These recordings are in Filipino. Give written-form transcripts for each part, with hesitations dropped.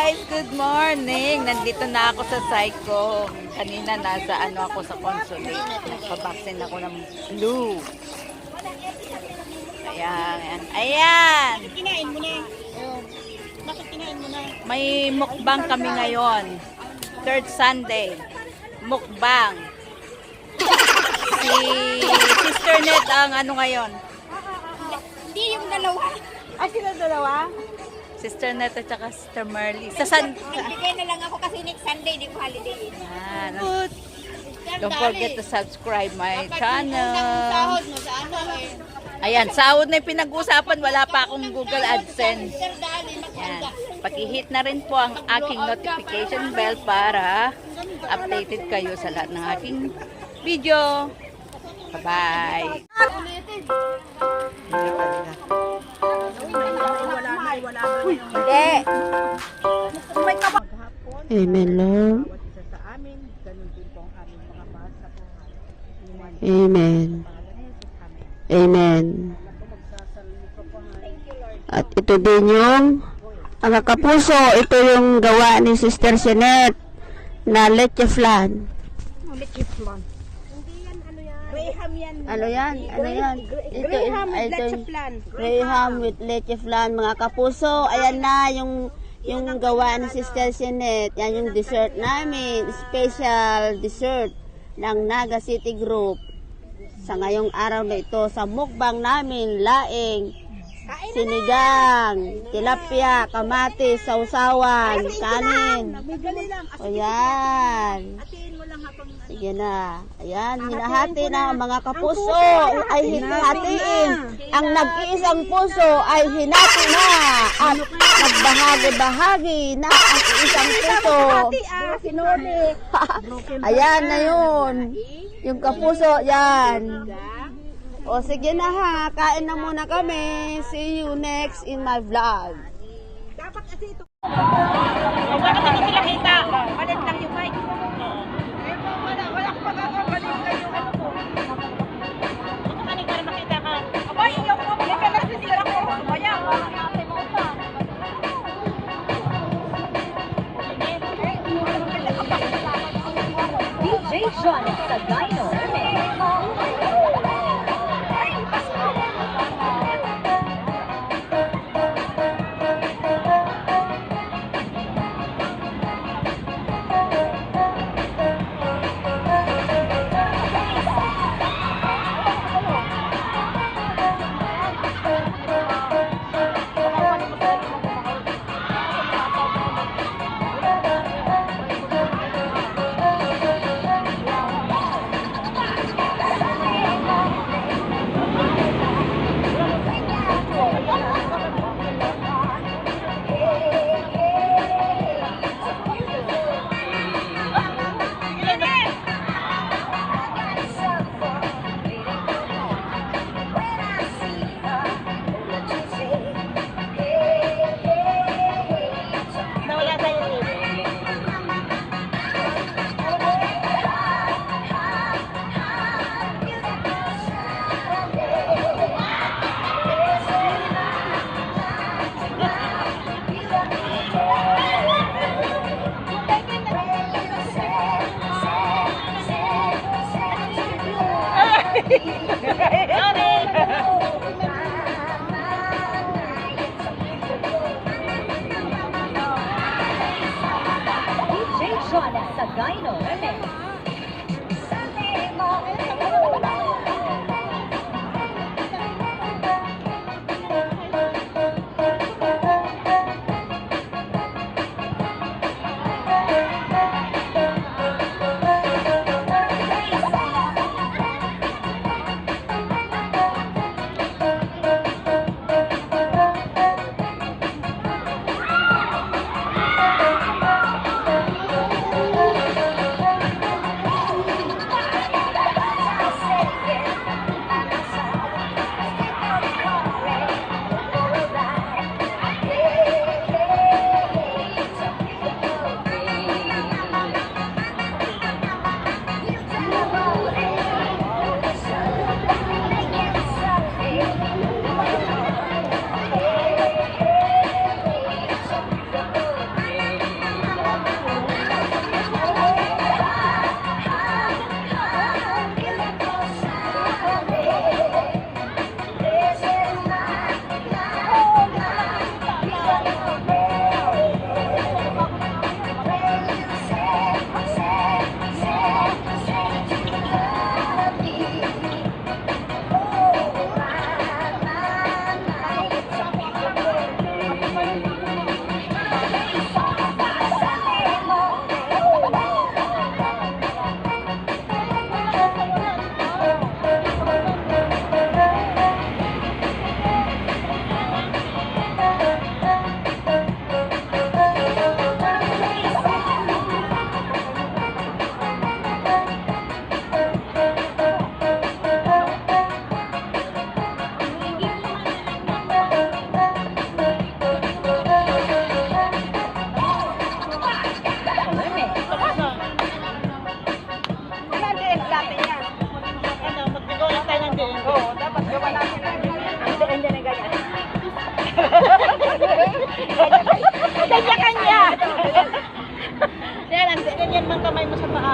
guys! Good morning! Nandito na ako sa Psycho. Kanina nasa ako sa consulate. Nagpabaksin ako ng flu. Ayan. Ayan! Kinain mo na. Bakit kinain mo na? May mukbang kami ngayon. Third Sunday. Mukbang. Si Sister Net ang ngayon. Hindi yung dalawa. Sila dalawa? Sister Net at saka Sister Merly. Nagbigay na lang ako kasi next Sunday, di ko holiday. Yan. Don't forget to subscribe my Unang channel. sahod mo sa ano eh. Ayan, sahod na yung pinag-usapan. Wala pa akong Google AdSense. Sir Dali, Yan. Pag-hit na rin po ang aking notification bell para updated kayo sa lahat ng aking video. Bye-bye. Hindi. Amen, Lord. Amen. Amen. At ito din yung mga kapuso, ito yung gawa ni Sister Jeanette na leche flan. Graham yan. Ano yan? Ano yan? Graham with leche yung flan. Graham with leche flan, mga kapuso. Ayan na yung gawa ni Sister Jeanette. Yan yung dessert namin. Special dessert ng Naga City Group. Sa ngayong araw na ito, sa mukbang namin, laing, sinigang, tilapia, kamatis, sausawan, kanin. O yan. Sige na. Ayan, hinahati na mga kapuso. Ay hinahatiin. Ang nag-iisang puso ay hinati na. At nagbahagi-bahagi na ang isang puso. Ayan na yun. Yung kapuso, yan. O sige na ha, kain na muna kami. See you next in my vlog. Dapat kasi ito. Bakit hindi sila kita? Palit lang yung mic. Wala akong magagabalit lang yung ano ko. Ito kanin para makita ka. Aba, iyo ko. Hindi ka nasisira ko. Kaya ko. DJ Sean Sagayno. DJ Sean Sagayno.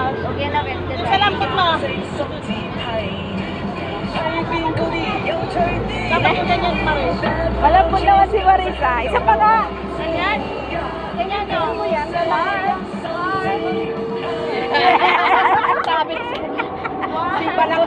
Okay na, Sa lambot mo. Dapat mo ganyan, Maris. Malambot naman si Marisa. Isa pa nga. Ganyan. Ganyan, no? Ano yan? Sabi ko. Si Balang.